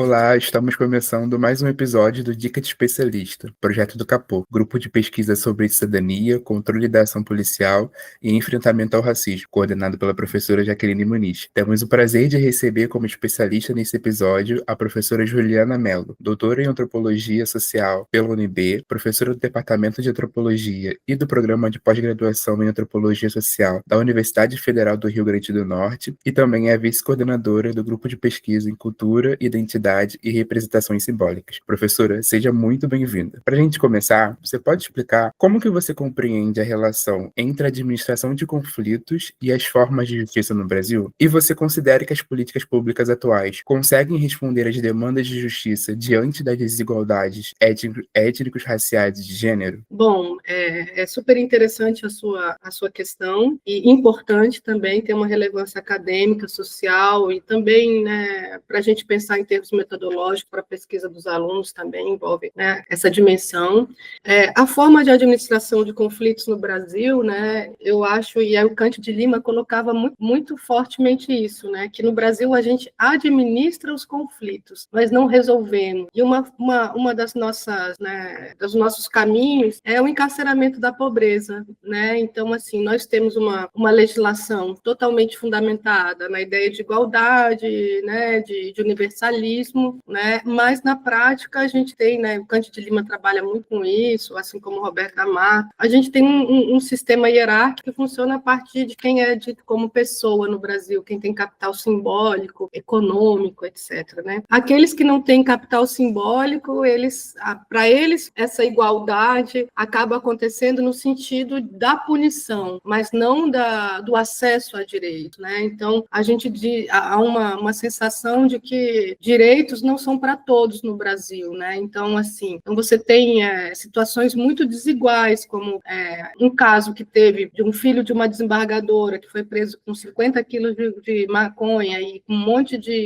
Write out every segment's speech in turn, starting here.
Olá, estamos começando mais um episódio do Dica de Especialista, projeto do Capô, grupo de pesquisa sobre cidadania, controle da ação policial e enfrentamento ao racismo, coordenado pela professora Jaqueline Muniz. Temos o prazer de receber como especialista nesse episódio a professora Juliana Mello, doutora em Antropologia Social pela UNB, professora do Departamento de Antropologia e do Programa de Pós-Graduação em Antropologia Social da Universidade Federal do Rio Grande do Norte e também é vice-coordenadora do grupo de pesquisa em Cultura, Identidade e representações simbólicas. Professora, seja muito bem-vinda. Para a gente começar, você pode explicar como que você compreende a relação entre a administração de conflitos e as formas de justiça no Brasil? E você considera que as políticas públicas atuais conseguem responder às demandas de justiça diante das desigualdades étnicos, raciais e de gênero? Bom, é super interessante a sua questão e importante também ter uma relevância acadêmica, social e também, né, para a gente pensar em termos metodológicos para a pesquisa dos alunos também envolve, né, essa dimensão. A forma de administração de conflitos no Brasil, né, eu acho, e aí o Cândido de Lima colocava muito fortemente isso, né, que no Brasil a gente administra os conflitos, mas não resolvemos. E uma das nossas, né, dos nossos caminhos é o encarceramento da pobreza, né? Então, assim, nós temos uma legislação totalmente fundamentada na ideia de igualdade, né, de universalismo, né? Mas na prática a gente tem, né, o Cândido de Lima trabalha muito com isso, assim como o Roberto Amar. A gente tem um sistema hierárquico que funciona a partir de quem é dito como pessoa no Brasil, quem tem capital simbólico, econômico, etc., né? Aqueles que não têm capital simbólico, para eles essa igualdade acaba acontecendo no sentido da punição, mas não do acesso a direito, né? Então, há uma sensação de que direitos não são para todos no Brasil, né? Então, assim, você tem situações muito desiguais, como um caso que teve de um filho de uma desembargadora que foi preso com 50 quilos de maconha e com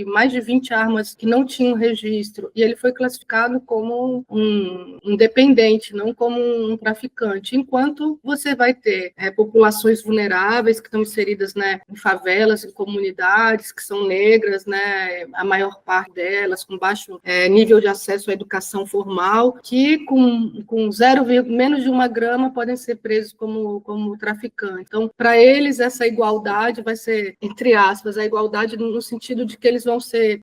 mais de 20 armas que não tinham registro, e ele foi classificado como um dependente, não como um traficante, enquanto você vai ter populações vulneráveis que estão inseridas, né, em favelas, em comunidades que são negras, né, a maior parte delas com baixo nível de acesso à educação formal, que com menos de 1 grama podem ser presos como traficantes. Então, para eles, essa igualdade vai ser, entre aspas, a igualdade no sentido de que eles vão ser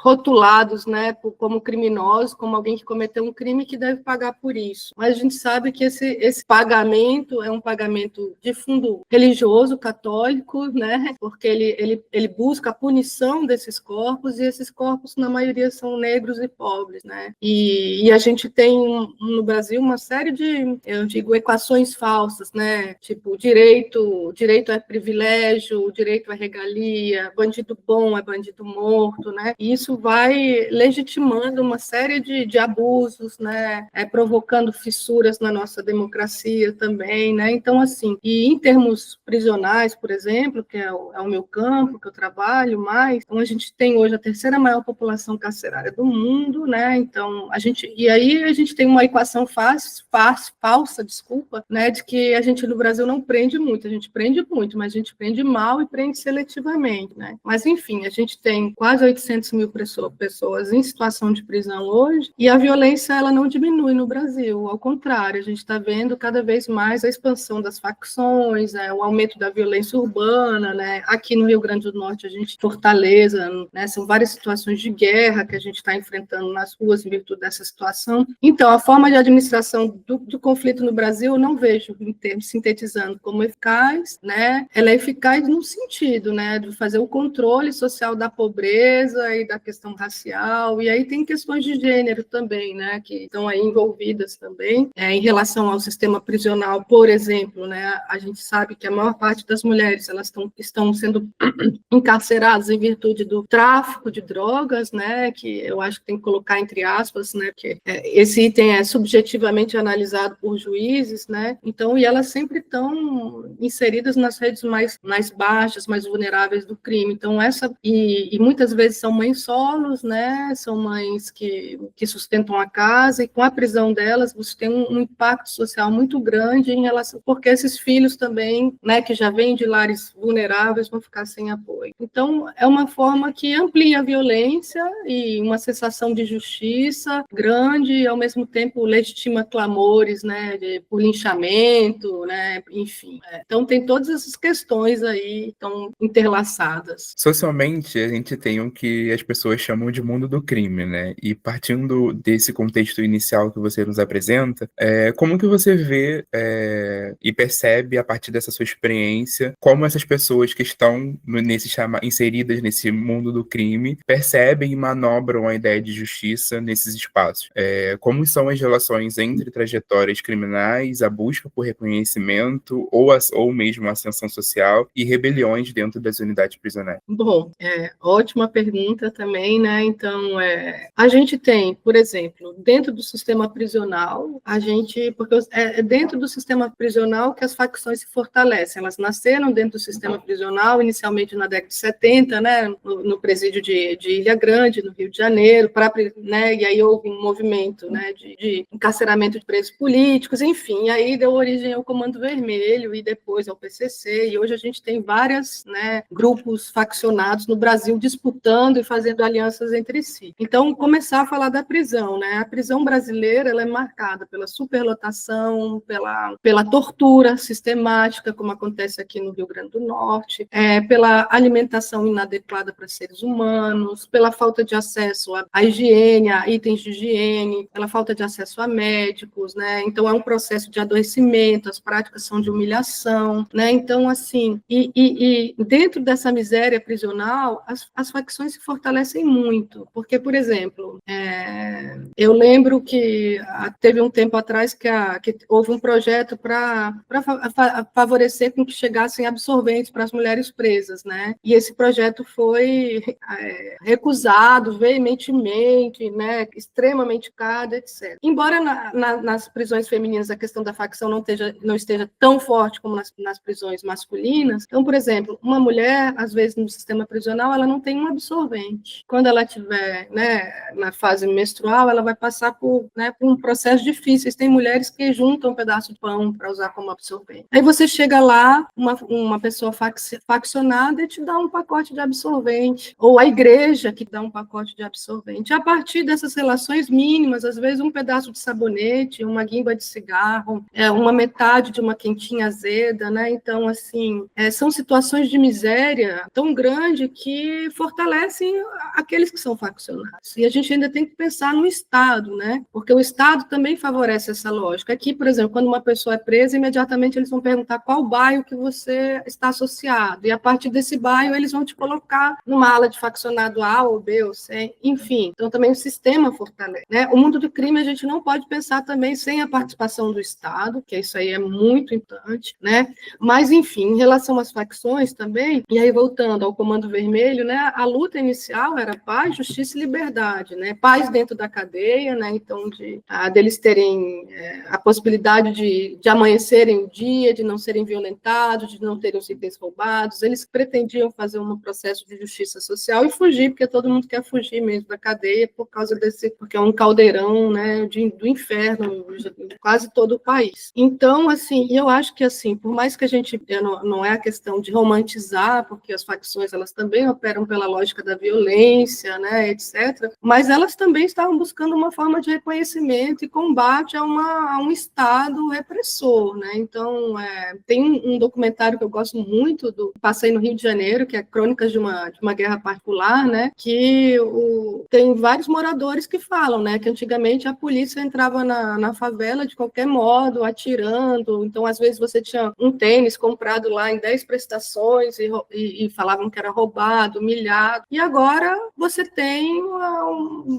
rotulados, né, como criminosos, como alguém que cometeu um crime que deve pagar por isso. Mas a gente sabe que esse pagamento é um pagamento de fundo religioso, católico, né, porque ele busca a punição desses corpos, e esses corpos, na maioria, são negros e pobres, né, e a gente tem no Brasil uma série de, eu digo, equações falsas, né, tipo, direito é privilégio, direito é regalia, bandido bom é bandido morto, né, e isso vai legitimando uma série de abusos, né, provocando fissuras na nossa democracia também, né, então, assim, e em termos prisionais, por exemplo, que é o meu campo, que eu trabalho mais, então a gente tem hoje a terceira maior população carcerária do mundo, né, então, e aí a gente tem uma equação falsa, desculpa, né, de que a gente no Brasil não prende muito, a gente prende muito, mas a gente prende mal e prende seletivamente, né, mas enfim, a gente tem quase 800 mil pessoas em situação de prisão hoje, e a violência ela não diminui no Brasil, ao contrário, a gente está vendo cada vez mais a expansão das facções, o aumento da violência urbana, né? Aqui no Rio Grande do Norte, Fortaleza, né? São várias situações de guerra que a gente está enfrentando nas ruas em virtude dessa situação. Então, a forma de administração do conflito no Brasil, eu não vejo, em termos, sintetizando como eficaz, né? Ela é eficaz no sentido, né, de fazer o controle social da pobreza e da questão racial, e aí tem questões de gênero também, né, que estão aí envolvidas também, em relação ao sistema prisional, por exemplo, né, a gente sabe que a maior parte das mulheres, elas estão sendo encarceradas em virtude do tráfico de drogas, né, que eu acho que tem que colocar entre aspas, né, que esse item é subjetivamente analisado por juízes, né, então, e elas sempre estão inseridas nas redes mais baixas, mais vulneráveis do crime, então e muitas vezes são mães solos, né, são mães que sustentam a casa, e com a prisão delas você tem um impacto social muito grande em relação, porque esses filhos também, né, que já vêm de lares vulneráveis, vão ficar sem apoio. Então, é uma forma que amplia a violência violência e uma sensação de justiça grande, e ao mesmo tempo legitima clamores, né, por linchamento, né, enfim. Então tem todas essas questões aí estão interlaçadas. Socialmente, a gente tem o que as pessoas chamam de mundo do crime, né? E partindo desse contexto inicial que você nos apresenta, como que você vê e percebe, a partir dessa sua experiência, como essas pessoas que estão inseridas nesse mundo do crime percebem e manobram a ideia de justiça nesses espaços? Como são as relações entre trajetórias criminais, a busca por reconhecimento ou mesmo a ascensão social e rebeliões dentro das unidades prisionais? Bom, ótima pergunta também, né? Então, a gente tem, por exemplo, dentro do sistema prisional, porque é dentro do sistema prisional que as facções se fortalecem. Elas nasceram dentro do sistema prisional, inicialmente na década de 70, né? No presídio de Ilha Grande, no Rio de Janeiro, né? E aí houve um movimento, né? De encarceramento de presos políticos, enfim, e aí deu origem ao Comando Vermelho e depois ao PCC, e hoje a gente tem vários, né, grupos faccionados no Brasil disputando e fazendo alianças entre si. Então, começar a falar da prisão, né? A prisão brasileira, ela é marcada pela superlotação, pela tortura sistemática, como acontece aqui no Rio Grande do Norte, pela alimentação inadequada para seres humanos, pela falta de acesso à higiene, a itens de higiene, pela falta de acesso a médicos, né? Então, é um processo de adoecimento, as práticas são de humilhação, né? Então, assim, e dentro dessa miséria prisional, as facções se fortalecem muito, porque, por exemplo, eu lembro que teve um tempo atrás que houve um projeto para favorecer com que chegassem absorventes para as mulheres presas, né? E esse projeto foi recusado veementemente, né? Extremamente caro, etc. Embora nas prisões femininas a questão da facção não esteja tão forte como nas prisões masculinas, então, por exemplo, uma mulher, às vezes, no sistema prisional, ela não tem um absorvente. Quando ela estiver, né, na fase menstrual, ela vai passar por um processo difícil. Tem mulheres que juntam um pedaço de pão para usar como absorvente. Aí você chega lá, uma pessoa faccionada e te dá um pacote de absorvente, ou a igreja que dá um pacote de absorvente. A partir dessas relações mínimas, às vezes um pedaço de sabonete, uma guimba de cigarro, uma metade de uma quentinha azeda, né? Então, assim, são situações de miséria tão grande que fortalecem aqueles que são faccionados. E a gente ainda tem que pensar no Estado, né? Porque o Estado também favorece essa lógica. Aqui, por exemplo, quando uma pessoa é presa, imediatamente eles vão perguntar qual bairro que você está associado. E a partir desse bairro, eles vão te colocar numa ala de faccionado A ou B ou C, enfim. Então, também o sistema fortalece, né? O mundo do crime a gente não pode pensar também sem a participação do Estado, que isso aí é muito importante, né? Mas, enfim, em relação às facções também, e aí voltando ao Comando Vermelho, né? A luta inicial era paz, justiça e liberdade, né? Paz dentro da cadeia, né? Então, deles terem a possibilidade de amanhecerem o dia, de não serem violentados, de não terem os itens roubados. Eles pretendiam fazer um processo de justiça social e fugir, porque todo mundo quer fugir mesmo da cadeia por causa porque é um caldeirão, né, do inferno em quase todo o país. Então, assim, eu acho que, assim, por mais que a gente não é a questão de romantizar, porque as facções elas também operam pela lógica da violência, né, etc., mas elas também estavam buscando uma forma de reconhecimento e combate a um Estado repressor, né? Então, tem um documentário que eu gosto muito, passei no Rio de Janeiro, que é Crônicas de uma Guerra Particular, né? Que tem vários moradores que falam, né? Que antigamente a polícia entrava na favela de qualquer modo, atirando. Então, às vezes, você tinha um tênis comprado lá em 10 prestações e falavam que era roubado, humilhado. E agora você tem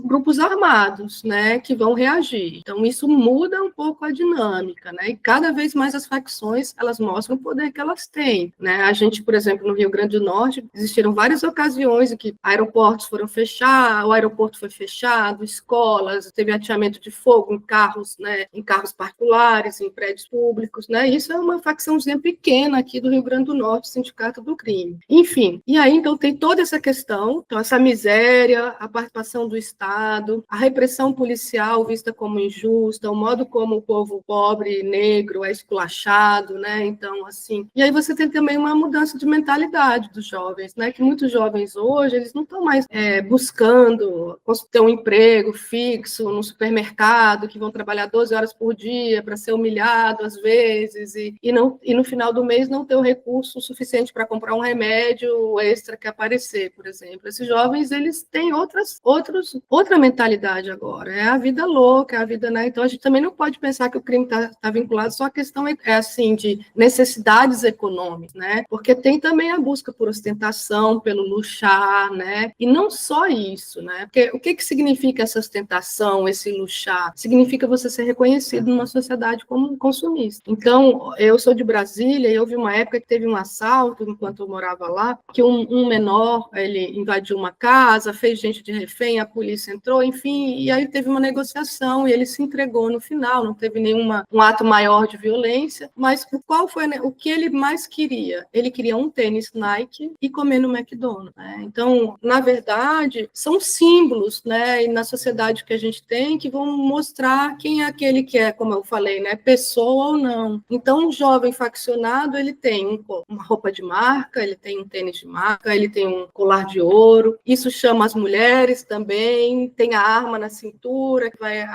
grupos armados, né? Que vão reagir. Então, isso muda um pouco a dinâmica, né? E cada vez mais as facções, elas mostram o poder que elas têm, né? A gente, por exemplo, no Rio Grande do Norte, existiram várias ocasiões em que aeroportos foram fechados, o aeroporto foi fechado, escolas, teve ateamento de fogo em carros, né? Em carros particulares, em prédios públicos, né? Isso é uma facçãozinha pequena aqui do Rio Grande do Norte, Sindicato do Crime. Enfim, e aí, então, tem toda essa questão, então, essa miséria, a participação do Estado, a repressão policial vista como injusta, o modo como o povo pobre, negro, é esculachado, né? Então, assim, e aí você tem também uma mudança de mentalidade dos jovens, né? Que muitos jovens hoje, eles não estão mais buscando ter um emprego fixo no supermercado, que vão trabalhar 12 horas por dia para ser humilhado às vezes, e no final do mês não ter o recurso suficiente para comprar um remédio extra que aparecer, por exemplo. Esses jovens, eles têm outra mentalidade agora, é a vida louca, é a vida, né? Então a gente também não pode pensar que o crime está vinculado só à questão assim de necessidades econômicas, né? Porque tem também a busca por ostentação, pelo luxar, né? E não só isso, né? Porque o que significa essa ostentação, esse luxar? Significa você ser reconhecido numa sociedade como consumista. Então, eu sou de Brasília e houve uma época que teve um assalto, enquanto eu morava lá, que um menor, ele invadiu uma casa, fez gente de refém, a polícia entrou, enfim, e aí teve uma negociação e ele se entregou no final, não teve um ato maior de violência, mas qual foi o que ele mais queria? Ele queria um tênis Nike e comer no McDonald's, né? Então, na verdade, são símbolos, né, na sociedade que a gente tem, que vão mostrar quem é aquele que é, como eu falei, né, pessoa ou não. Então, um jovem faccionado, ele tem uma roupa de marca, ele tem um tênis de marca, ele tem um colar de ouro, isso chama as mulheres também, tem a arma na cintura, que vai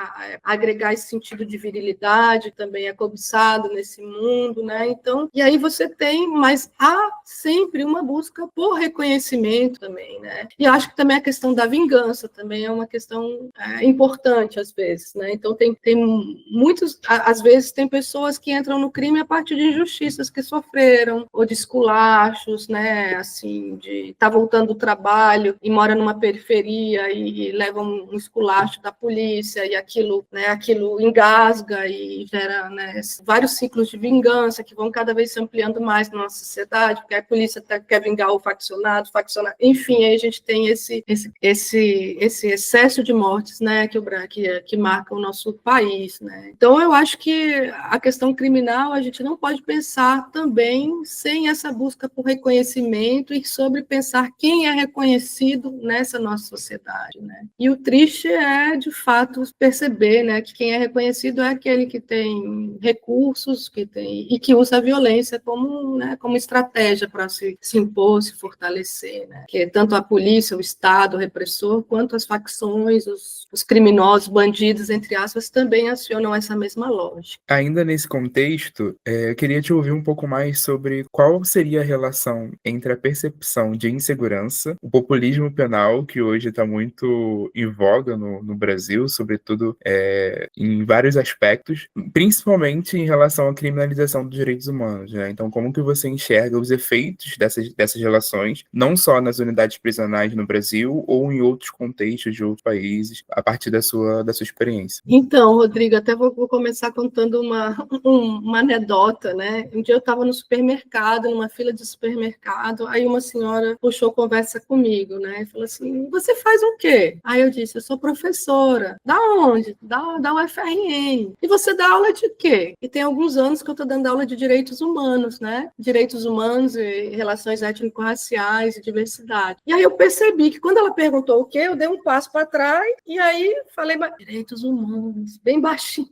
agregar esse sentido de virilidade, também é cobiçado nesse mundo, né? Então, e aí você tem, mas há sempre uma busca por reconhecimento também, né? E acho que também a questão da vingança também é uma questão importante às vezes, né? Então tem muitos, às vezes tem pessoas que entram no crime a partir de injustiças que sofreram, ou de esculachos, né? Assim, de estar voltando do trabalho e mora numa periferia e leva um esculacho da polícia e aquilo engasga e gera, né, vários ciclos de vingança que vão cada vez se ampliando mais na nossa sociedade, porque a polícia quer vingar o faccionado, enfim, aí a gente tem esse excesso de mortes, né, que marca o nosso país, né. Então eu acho que a questão criminal a gente não pode pensar também sem essa busca por reconhecimento e sobre pensar quem é reconhecido nessa nossa sociedade, né. E o triste é, de fato, perceber, né, que quem é reconhecido é aquele que tem recursos, e que usa a violência como estratégia para se impor, se fortalecer, né? Que tanto a polícia, o Estado, o repressor, quanto as facções, os criminosos, bandidos, entre aspas, também acionam essa mesma lógica. Ainda nesse contexto, eu queria te ouvir um pouco mais sobre qual seria a relação entre a percepção de insegurança, o populismo penal, que hoje está muito em voga no Brasil, sobretudo em vários aspectos, principalmente em relação à criminalização dos direitos humanos, né? Então, como que você enxerga os efeitos dessas relações, não só nas unidades prisionais no Brasil ou em outros contextos de outros países, a partir da sua experiência? Então, Rodrigo, até vou começar contando uma anedota, né? Um dia eu estava no supermercado, numa fila de supermercado, aí uma senhora puxou conversa comigo, né? E falou assim, você faz o quê? Aí eu disse, eu sou professora. Da onde? Da UFRN. E você dá aula de quê? E tem alguns anos que eu estou dando aula de direitos humanos, né? Direitos humanos e relações étnico-raciais e diversidade. E aí eu percebi que quando ela perguntou o quê, eu dei um passo para trás e aí falei, direitos humanos, bem baixinho,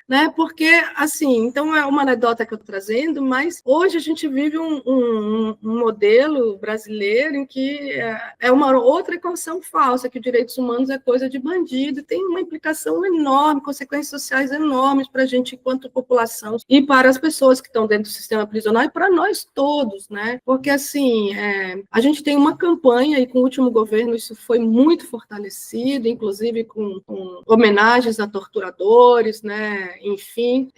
né? Porque, assim, então é uma anedota que eu estou trazendo, mas hoje a gente vive um modelo brasileiro em que é uma outra equação falsa, que direitos humanos é coisa de bandido, e tem uma implicação enorme, consequências sociais enormes para a gente enquanto população e para as pessoas que estão dentro do sistema prisional e para nós todos, né? Porque, assim, a gente tem uma campanha e com o último governo isso foi muito fortalecido, inclusive com homenagens a torturadores, né? Enfim,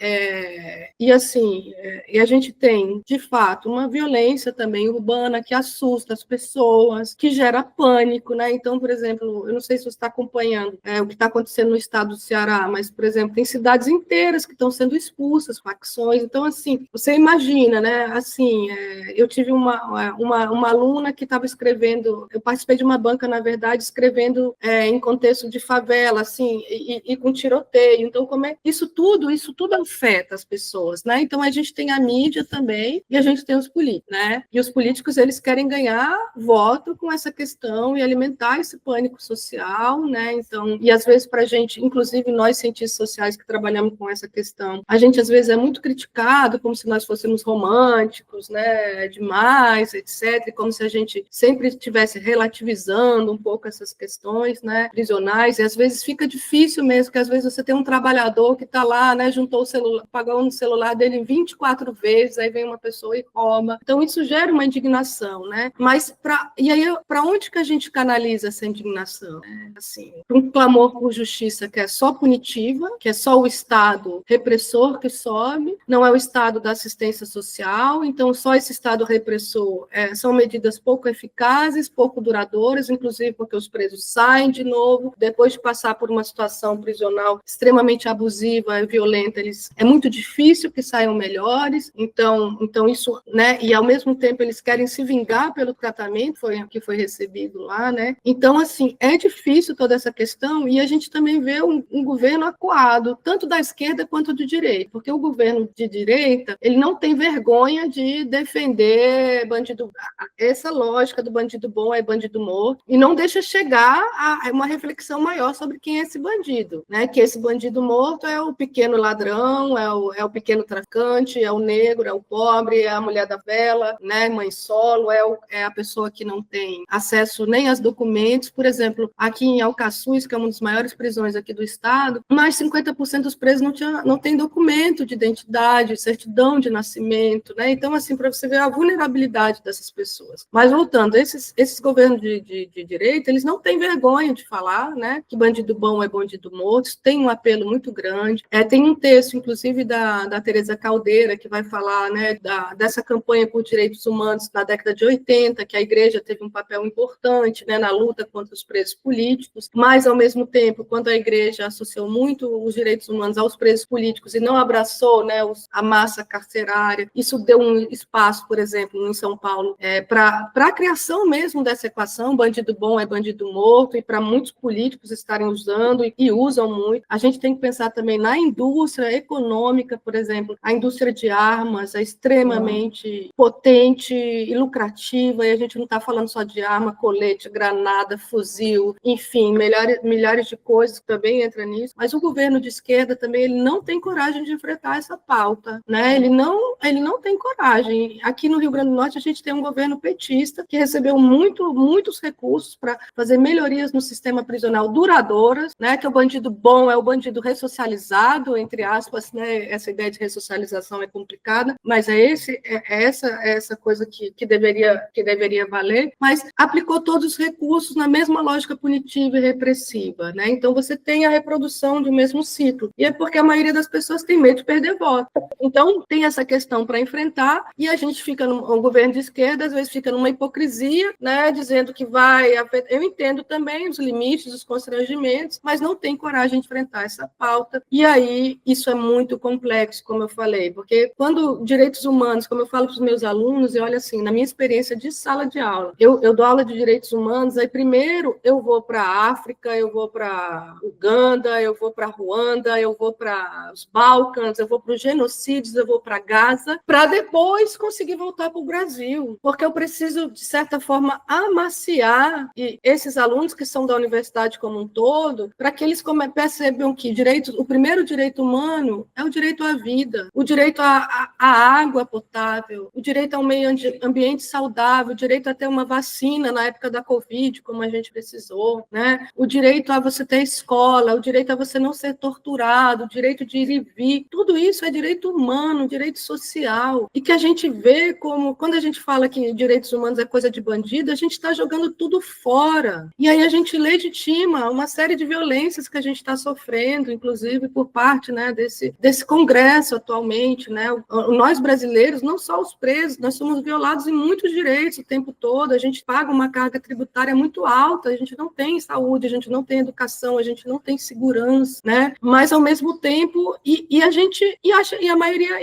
e assim, e a gente tem, de fato, uma violência também urbana que assusta as pessoas, que gera pânico, né? Então, por exemplo, eu não sei se você está acompanhando o que está acontecendo no estado do Ceará, mas, por exemplo, tem cidades inteiras que estão sendo expulsas, facções. Então, assim, você imagina, né? Assim, eu tive uma aluna que estava escrevendo, eu participei de uma banca, na verdade, escrevendo em contexto de favela, assim, e com tiroteio. Então, isso tudo afeta as pessoas, né? Então, a gente tem a mídia também e a gente tem os políticos, né? E os políticos, eles querem ganhar voto com essa questão e alimentar esse pânico social, né? Então, e às vezes para a gente, inclusive nós cientistas sociais que trabalhamos com essa questão, a gente às vezes é muito criticado como se nós fôssemos românticos, né? Demais, etc. Como se a gente sempre tivesse relativizando um pouco essas questões, né, prisionais, e às vezes fica difícil mesmo, porque às vezes você tem um trabalhador que está lá, né, juntou o celular, pagou no celular dele 24 vezes, aí vem uma pessoa e rouba. Então isso gera uma indignação, né? Mas para onde que a gente canaliza essa indignação? Assim, um clamor por justiça que é só punitiva, que é só o Estado repressor que sobe, não é o Estado da assistência social, então só esse Estado repressor são medidas pouco eficazes, pouco duradouras, inclusive porque os presos saem de novo, depois de passar por uma situação prisional extremamente abusiva e violenta, é muito difícil que saiam melhores, então isso, né, e ao mesmo tempo eles querem se vingar pelo tratamento que foi recebido lá, né, então assim, é difícil toda essa questão, e a gente também vê um governo acuado, tanto da esquerda quanto do direito, porque o governo de direita, ele não tem vergonha de defender bandido, essa lógica do bandido bom é bandido morto, e não deixa chegar a uma reflexão maior sobre quem é esse bandido, né, que esse bandido morto é o pequeno ladrão, é o pequeno traficante, é o negro, é o pobre, é a mulher da vela, né, mãe solo, é a pessoa que não tem acesso nem aos documentos. Por exemplo, aqui em Alcaçuz, que é uma das maiores prisões aqui do estado, mais de 50% dos presos não tem documento de identidade, certidão de nascimento, né? Então, assim, para você ver a vulnerabilidade dessas pessoas. Mas, voltando, esses governos de direita, eles não têm vergonha de falar, né, que bandido bom é bandido morto, tem um apelo muito grande. Tem um texto, inclusive, da Teresa Caldeira, que vai falar, né, dessa campanha por direitos humanos na década de 80, que a igreja teve um papel importante, né, na luta contra os presos políticos, mas, ao mesmo tempo, quando a igreja associou muito os direitos humanos aos presos políticos e não abraçou, né, a massa carcerária, isso deu um espaço, por exemplo, em São Paulo, para a criação mesmo dessa equação, bandido bom é bandido morto, e para muitos políticos estarem usando e usam muito. A gente tem que pensar também na indústria econômica, por exemplo, a indústria de armas é extremamente potente e lucrativa, e a gente não está falando só de arma, colete, granada, fuzil, enfim, milhares de coisas que também entram nisso, mas o governo de esquerda também ele não tem coragem de enfrentar essa pauta, né? Ele não tem coragem. Aqui no Rio Grande do Norte a gente tem um governo petista que recebeu muitos recursos para fazer melhorias no sistema prisional duradouras, né? Que o bandido bom é o bandido ressocializado, entre aspas, né? Essa ideia de ressocialização é complicada, mas essa coisa que deveria valer, mas aplicou todos os recursos na mesma lógica punitiva e repressiva, né? Então você tem a reprodução do mesmo ciclo, e é porque a maioria das pessoas tem medo de perder voto. Então tem essa questão para enfrentar, e a gente fica um governo de esquerda, às vezes fica numa hipocrisia, né? Dizendo que vai afetar. Eu entendo também os limites, os constrangimentos, mas não tem coragem de enfrentar essa pauta, e aí isso é muito complexo, como eu falei, porque quando direitos humanos, como eu falo para os meus alunos, eu olho assim, na minha experiência de sala de aula, eu dou aula de direitos humanos, aí primeiro eu vou para a África, eu vou para Uganda, eu vou para Ruanda, eu vou para os Balcãs, eu vou para os genocídios, eu vou para Gaza, para depois conseguir voltar para o Brasil, porque eu preciso, de certa forma, amaciar esses alunos que são da universidade como um todo, para que eles percebam que o primeiro direito humano é o direito à vida, o direito à água potável, o direito a um meio ambiente saudável, o direito a ter uma vacina na época da Covid, como a gente precisou, né? O direito a você ter escola, o direito a você não ser torturado, o direito de ir e vir, tudo isso é direito humano, direito social, e que a gente vê como, quando a gente fala que direitos humanos é coisa de bandido, a gente está jogando tudo fora, e aí a gente legitima uma série de violências que a gente está sofrendo, inclusive por parte, né, desse Congresso atualmente, né? Nós brasileiros, não só os presos, nós somos violados em muitos direitos o tempo todo, a gente paga uma carga tributária muito alta, a gente não tem saúde, a gente não tem educação, a gente não tem segurança, né? Mas ao mesmo tempo,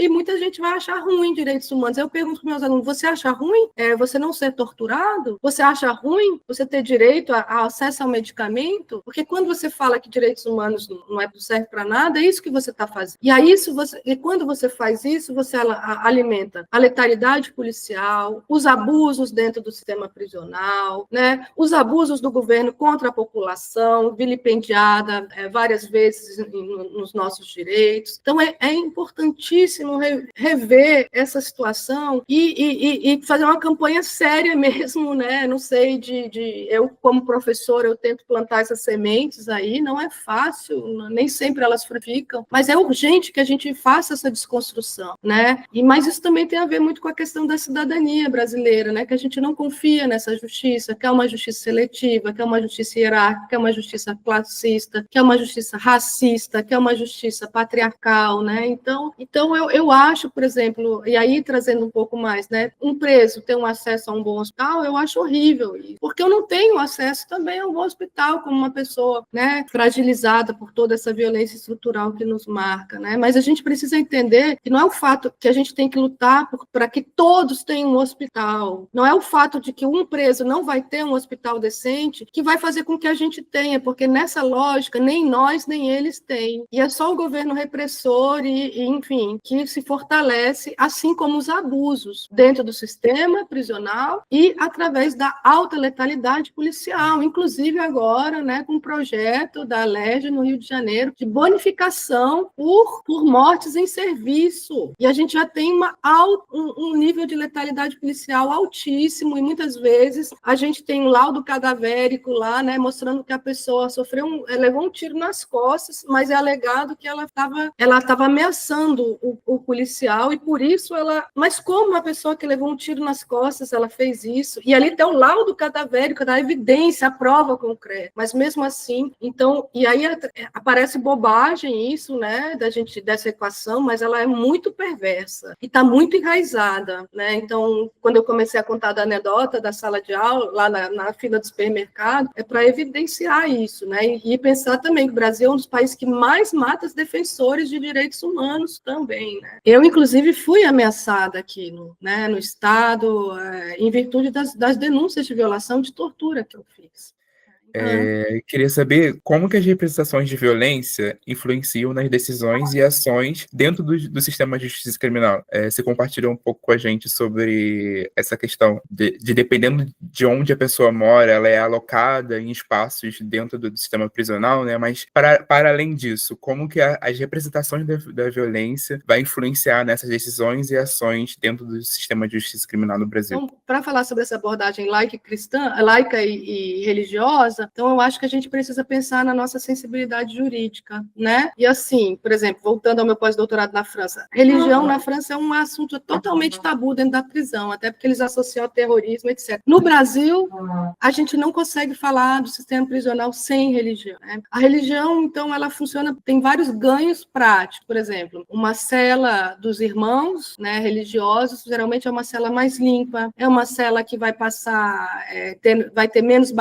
muita gente vai achar ruim direitos humanos. Eu pergunto para meus alunos, você acha ruim você não ser torturado? Você acha ruim você ter direito a acesso ao medicamento? Porque quando você fala que direitos humanos não serve para nada, é isso que você está fazendo. E quando você faz isso, você alimenta a letalidade policial, os abusos dentro do sistema prisional, né? Os abusos do governo contra a população, vilipendiada várias vezes nos nossos direitos. Então, é importantíssimo rever essa situação e fazer uma campanha séria mesmo, né? não sei, eu como professora, eu tento plantar essas sementes aí, não é fácil, nem sempre elas frutificam, mas é urgente que a gente faça essa desconstrução, né? Mas isso também tem a ver muito com a questão da cidadania brasileira, né? Que a gente não confia nessa justiça, que é uma justiça seletiva, que é uma justiça hierárquica, que é uma justiça classista, que é uma justiça racista, que é uma justiça patriarcal, né? Então eu acho, por exemplo, e aí trazendo um pouco mais, né? Um preso ter um acesso a um bom hospital, eu acho horrível, porque eu não tenho acesso também a um bom hospital como uma pessoa, né, fragilizada por toda essa violência estrutural que nos marca, né? Mas a gente precisa entender que não é o fato que a gente tem que lutar para que todos tenham um hospital, não é o fato de que um preso não vai ter um hospital decente que vai fazer com que a gente tenha, porque nessa lógica nem nós nem eles têm. E é só o governo repressor enfim, que se fortalece, assim como os abusos dentro do sistema prisional e através da alta letalidade policial, inclusive agora, né, com o projeto da LERJ no Rio de Janeiro de bonificação por mortes em serviço. E a gente já tem um nível de letalidade policial altíssimo e muitas vezes a gente tem um laudo cadavérico lá, né, mostrando que a pessoa levou um tiro nas costas, mas é alegado que ela estava ameaçando o policial e por isso mas como uma pessoa que levou um tiro nas costas, ela fez isso? E ali tem o laudo cadavérico da evidência, a prova concreta. Mas mesmo assim, então, e aí aparece bobagem isso, né, dessa equação, mas ela é muito perversa e está muito enraizada, né? Então, quando eu comecei a contar da anedota da sala de aula, lá na fila do supermercado, é para evidenciar isso, né? E pensar também que o Brasil é um dos países que mais mata os defensores de direitos humanos também, né? Eu, inclusive, fui ameaçada aqui no Estado, em virtude das denúncias de violação de tortura que eu fiz. Queria saber como que as representações de violência influenciam nas decisões e ações dentro do sistema de justiça criminal. Você compartilhou um pouco com a gente sobre essa questão de dependendo de onde a pessoa mora, ela é alocada em espaços dentro do sistema prisional, né? Mas para além disso, como que as representações da violência vai influenciar nessas decisões e ações dentro do sistema de justiça criminal no Brasil? Então, para falar sobre essa abordagem laica e religiosa, então eu acho que a gente precisa pensar na nossa sensibilidade jurídica, né? E assim, por exemplo, voltando ao meu pós-doutorado na França, religião na França é um assunto totalmente tabu dentro da prisão, até porque eles associam ao terrorismo, etc. No Brasil, a gente não consegue falar do sistema prisional sem religião, né? A religião, então, ela funciona, tem vários ganhos práticos, por exemplo, uma cela dos irmãos, né, religiosos, geralmente é uma cela mais limpa, é uma cela que vai passar, vai ter menos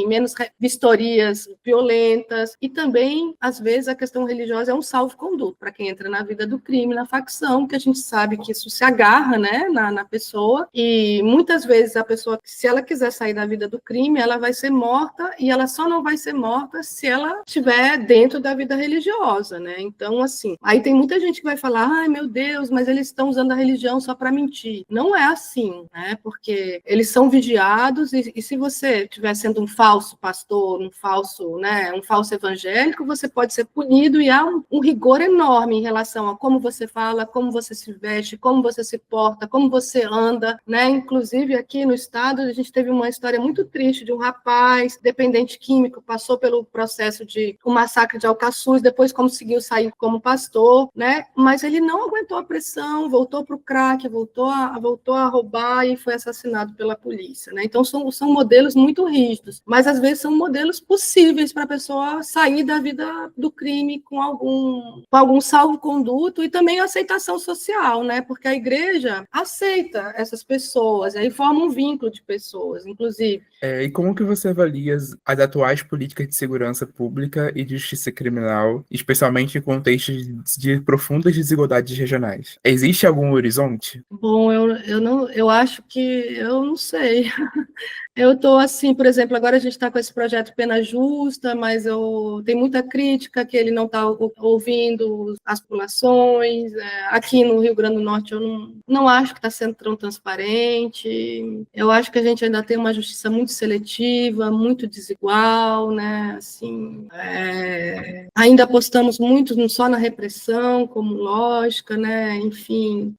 menos vistorias violentas, e também, às vezes, a questão religiosa é um salvo-conduto para quem entra na vida do crime, na facção, que a gente sabe que isso se agarra, né, na pessoa, e muitas vezes a pessoa, se ela quiser sair da vida do crime, ela vai ser morta, e ela só não vai ser morta se ela estiver dentro da vida religiosa, né? Então, assim, aí tem muita gente que vai falar, ai, meu Deus, mas eles estão usando a religião só para mentir. Não é assim, né? Porque eles são vigiados, e se você estiver sendo um falso pastor, um falso evangélico, você pode ser punido, e há um rigor enorme em relação a como você fala, como você se veste, como você se porta, como você anda, né? Inclusive, aqui no estado, a gente teve uma história muito triste de um rapaz dependente químico, passou pelo processo de um massacre de Alcaçuz, depois conseguiu sair como pastor, né? Mas ele não aguentou a pressão, voltou para o crack, voltou a roubar e foi assassinado pela polícia, né? Então, são modelos muito rígidos, mas às vezes são modelos possíveis para a pessoa sair da vida do crime com algum salvo-conduto, e também a aceitação social, né? Porque a igreja aceita essas pessoas, aí forma um vínculo de pessoas, inclusive. E como que você avalia as atuais políticas de segurança pública e de justiça criminal, especialmente em contextos de profundas desigualdades regionais? Existe algum horizonte? Bom, eu acho que eu não sei. Eu estou assim, por exemplo, agora a gente está com esse projeto Pena Justa, mas tem muita crítica que ele não está ouvindo as populações. Aqui no Rio Grande do Norte eu não acho que está sendo tão transparente. Eu acho que a gente ainda tem uma justiça muito seletiva, muito desigual, né? Assim, ainda apostamos muito só na repressão como lógica, né? Enfim,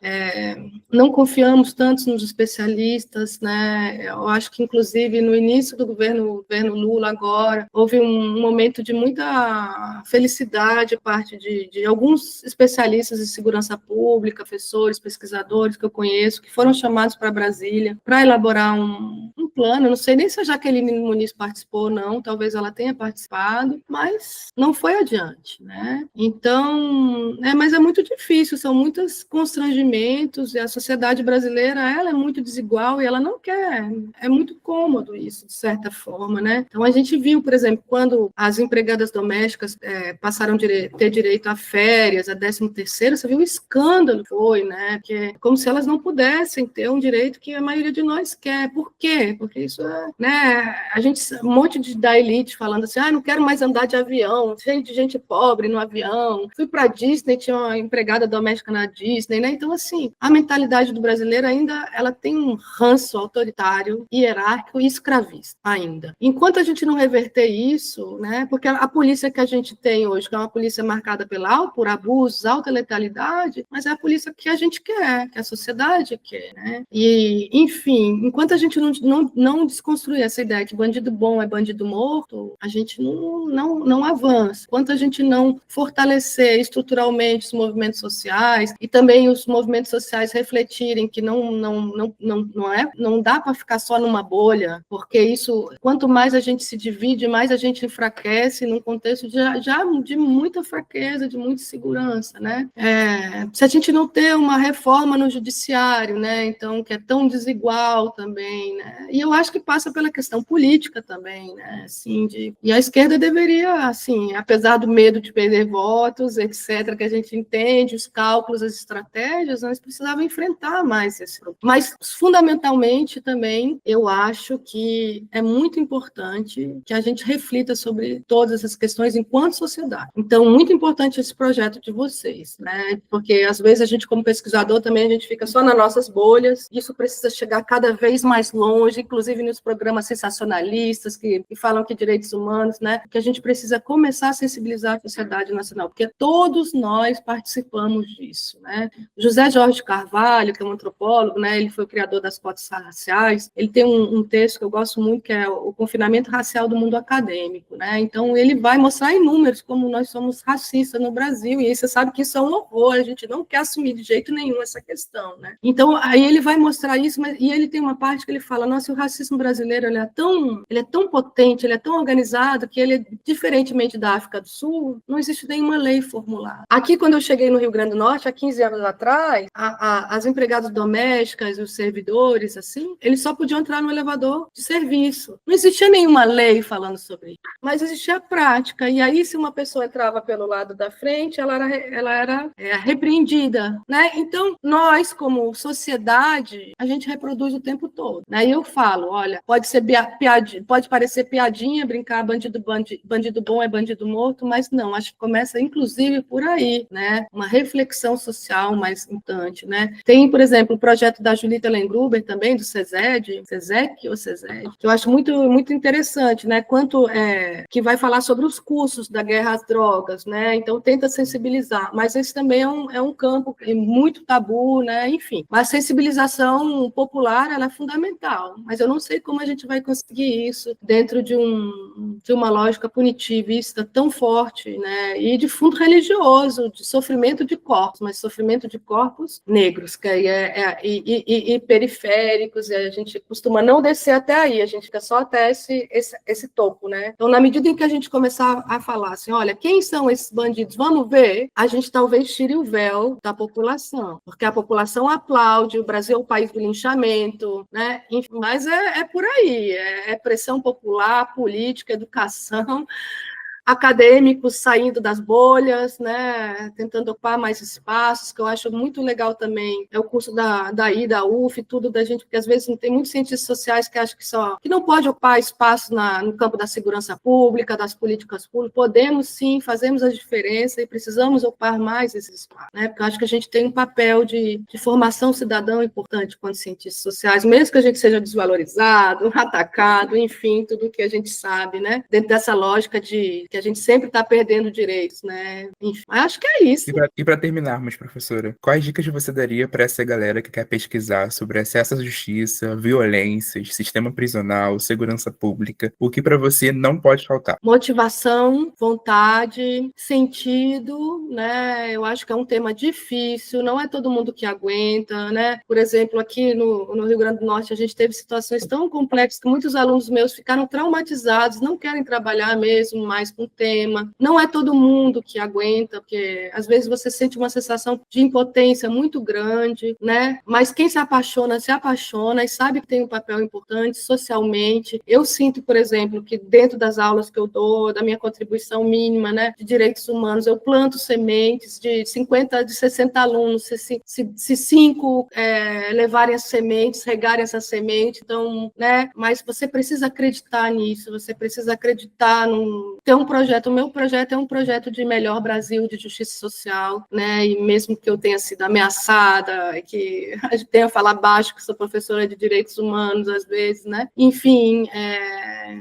não confiamos tanto nos especialistas, né? Eu acho que, inclusive, no início do governo Lula agora, houve um momento de muita felicidade a parte de alguns especialistas em segurança pública, professores, pesquisadores que eu conheço, que foram chamados para Brasília para elaborar um plano. Não sei nem se a Jaqueline Muniz participou ou não, talvez ela tenha participado, mas não foi adiante, né? Então, mas é muito difícil, são muitos constrangimentos, e a sociedade brasileira, ela é muito desigual e ela não quer, é muito cômodo isso, de certa forma, né? Então, a gente viu, por exemplo, quando as empregadas domésticas passaram a ter direito a férias, a 13º, você viu o escândalo que foi, né? Que é como se elas não pudessem ter um direito que a maioria de nós quer. Por quê? Porque isso né? Um monte da elite falando assim, não quero mais andar de avião, cheio de gente pobre no avião. Fui para a Disney, tinha uma empregada doméstica na Disney, né? Então, assim, a mentalidade do brasileiro ainda, ela tem um ranço autoritário, hierárquico e escravista ainda. Enquanto a gente não reverter isso, né? Porque a polícia que a gente tem hoje, que é uma polícia marcada por abusos, alta letalidade, mas é a polícia que a gente quer, que a sociedade quer, né? E, enfim, enquanto a gente não desconstruir essa ideia que bandido bom é bandido morto, a gente não avança. Enquanto a gente não fortalecer estruturalmente os movimentos sociais e também os movimentos sociais refletirem que não dá para ficar só numa bolha, porque isso, quanto mais a gente se divide, mais a gente enfraquece num contexto já de muita fraqueza, de muita insegurança, né? Se a gente não ter uma reforma no judiciário, né? Então, que é tão desigual também, né? E eu acho que passa pela questão política também, né? Assim, e a esquerda deveria, assim, apesar do medo de perder votos, etc., que a gente entende, os cálculos, as estratégias, nós precisávamos enfrentar mais esse problema. Mas, fundamentalmente, também, eu acho que é muito importante que a gente reflita sobre todas essas questões enquanto sociedade. Então, muito importante esse projeto de vocês, né? Porque, às vezes, a gente, como pesquisador, também a gente fica só nas nossas bolhas, isso precisa chegar cada vez mais longe, inclusive nos programas sensacionalistas que falam que direitos humanos, né? Que a gente precisa começar a sensibilizar a sociedade nacional, porque todos nós participamos disso, né? José Jorge Carvalho, que é um antropólogo, né? Ele foi o criador das cotas raciais, ele tem um texto que eu gosto muito, que é o confinamento racial do mundo acadêmico, né? Então, ele vai mostrar em números como nós somos racistas no Brasil, e aí você sabe que isso é um horror, a gente não quer assumir de jeito nenhum essa questão, né? Então, aí ele vai mostrar isso, e ele tem uma parte que ele fala, nossa, o racismo brasileiro, ele é tão potente, ele é tão organizado, que ele, diferentemente da África do Sul, não existe nenhuma lei formulada. Aqui, quando eu cheguei no Rio Grande do Norte, há 15 anos atrás, as empregadas domésticas, os servidores, assim, eles só podiam entrar no elevador de serviço. Não existia nenhuma lei falando sobre isso, mas existia a prática, e aí, se uma pessoa entrava pelo lado da frente, ela era repreendida, né? Então, nós, como sociedade, a gente reproduz o tempo todo, né? E eu falo, olha, pode parecer piadinha, brincar bandido bom é bandido morto, mas não, acho que começa, inclusive, por aí, né? Uma reflexão social mais importante, né? Tem, por exemplo, o projeto da Julita Lengruber também, do SESED, que eu acho muito, muito interessante, né? Que vai falar sobre os custos da guerra às drogas, né? Então, tenta sensibilizar, mas esse também é um campo muito tabu, né? Enfim, mas a sensibilização popular, ela é fundamental, mas eu não sei como a gente vai conseguir isso dentro de uma lógica punitivista tão forte, né? E de fundo religioso, de sofrimento de corpos, mas sofrimento de corpos negros, que aí e periféricos, e a gente costuma não descer até aí, a gente fica só até esse topo, né? Então, na medida em que a gente começar a falar assim, olha, quem são esses bandidos? Vamos ver, a gente talvez tire o véu da população, porque a população aplaude, o Brasil é o país do linchamento, né? Enfim, mas é por aí, é pressão popular, política, educação, acadêmicos saindo das bolhas, né, tentando ocupar mais espaços, que eu acho muito legal também, é o curso da UF, tudo da gente, porque às vezes tem muitos cientistas sociais que acham que não pode ocupar espaço no campo da segurança pública, das políticas públicas, podemos sim, fazemos a diferença e precisamos ocupar mais esses espaços, né, porque eu acho que a gente tem um papel de formação cidadã importante quanto cientistas sociais, mesmo que a gente seja desvalorizado, atacado, enfim, tudo que a gente sabe, né, dentro dessa lógica de que a gente sempre está perdendo direitos, né? Enfim, acho que é isso. E para terminarmos, professora, quais dicas você daria para essa galera que quer pesquisar sobre acesso à justiça, violências, sistema prisional, segurança pública? O que para você não pode faltar? Motivação, vontade, sentido, né? Eu acho que é um tema difícil, não é todo mundo que aguenta, né? Por exemplo, aqui no Rio Grande do Norte, a gente teve situações tão complexas que muitos alunos meus ficaram traumatizados, não querem trabalhar mesmo mais com o tema. Não é todo mundo que aguenta, porque às vezes você sente uma sensação de impotência muito grande, né? Mas quem se apaixona e sabe que tem um papel importante socialmente. Eu sinto, por exemplo, que dentro das aulas que eu dou, da minha contribuição mínima, né, de direitos humanos, eu planto sementes de 50, de 60 alunos, se 5 levarem as sementes, regarem essa semente, então, né, mas você precisa acreditar nisso, você precisa acreditar ter um projeto. O meu projeto é um projeto de melhor Brasil, de justiça social, né, e mesmo que eu tenha sido ameaçada, que a gente tenha falar baixo, que sou professora de direitos humanos, às vezes, né, enfim,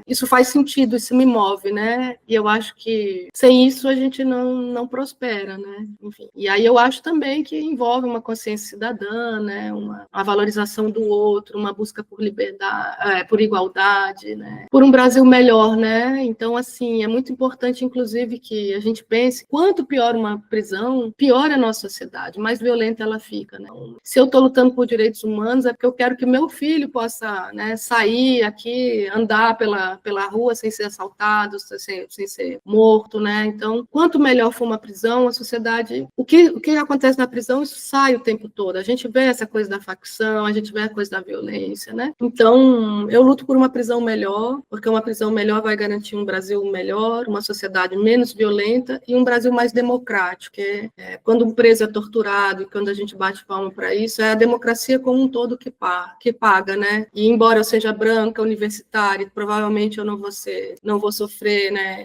isso faz sentido, isso me move, né, e eu acho que sem isso a gente não prospera, né, enfim. E aí eu acho também que envolve uma consciência cidadã, né, uma valorização do outro, uma busca por liberdade, por igualdade, né, por um Brasil melhor, né, então, assim, é muito importante, inclusive, que a gente pense, quanto pior uma prisão, pior é a nossa sociedade, mais violenta ela fica, né. Se eu estou lutando por direitos humanos, é porque eu quero que meu filho possa, né, sair aqui, andar pela rua sem ser assaltado, sem ser morto, né? Então, quanto melhor for uma prisão, a sociedade... O que acontece na prisão, isso sai o tempo todo. A gente vê essa coisa da facção, a gente vê a coisa da violência, né? Então, eu luto por uma prisão melhor, porque uma prisão melhor vai garantir um Brasil melhor, uma sociedade menos violenta e um Brasil mais democrático. Quando um preso é torturado e quando a gente bate palma para isso, é a democracia como um todo que paga, né? E embora eu seja branca, universitária, provavelmente eu não vou sofrer, né?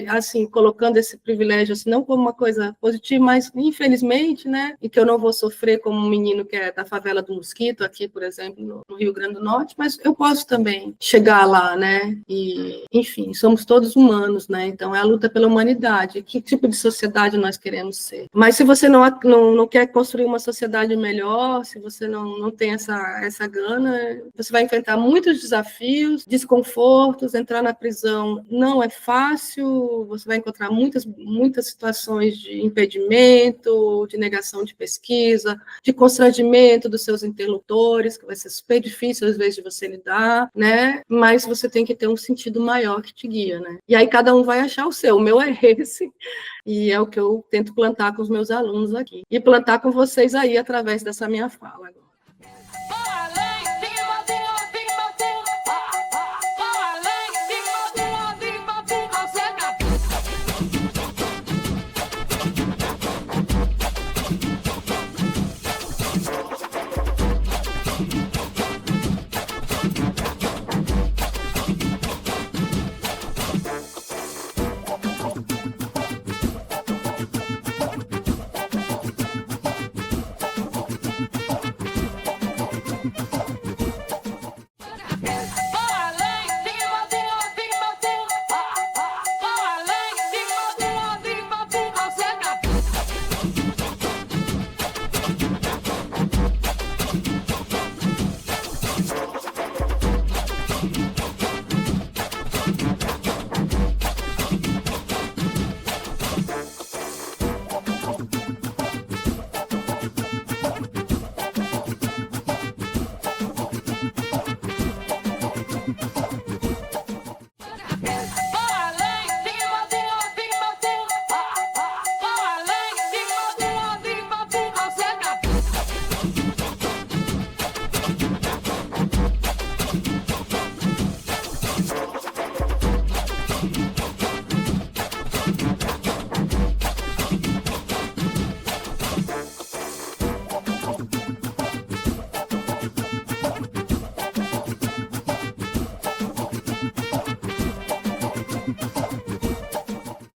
Assim, colocando esse privilégio assim, não como uma coisa positiva, mas infelizmente, né? E que eu não vou sofrer como um menino que é da favela do Mosquito, aqui, por exemplo, no Rio Grande do Norte, mas eu posso também chegar lá, né? E, enfim, somos todos humanos, né? Então é a luta pela humanidade. Que tipo de sociedade nós queremos ser? Mas se você não quer construir uma sociedade melhor, se você não tem essa gana, você vai enfrentar muitos desafios, desconfortos. Entrar na prisão não é fácil, você vai encontrar muitas situações de impedimento, de negação de pesquisa, de constrangimento dos seus interlocutores, que vai ser super difícil às vezes de você lidar, né? Mas você tem que ter um sentido maior que te guia, né? E aí cada um vai achar o seu. O meu é esse, e é o que eu tento plantar com os meus alunos aqui. E plantar com vocês aí através dessa minha fala agora.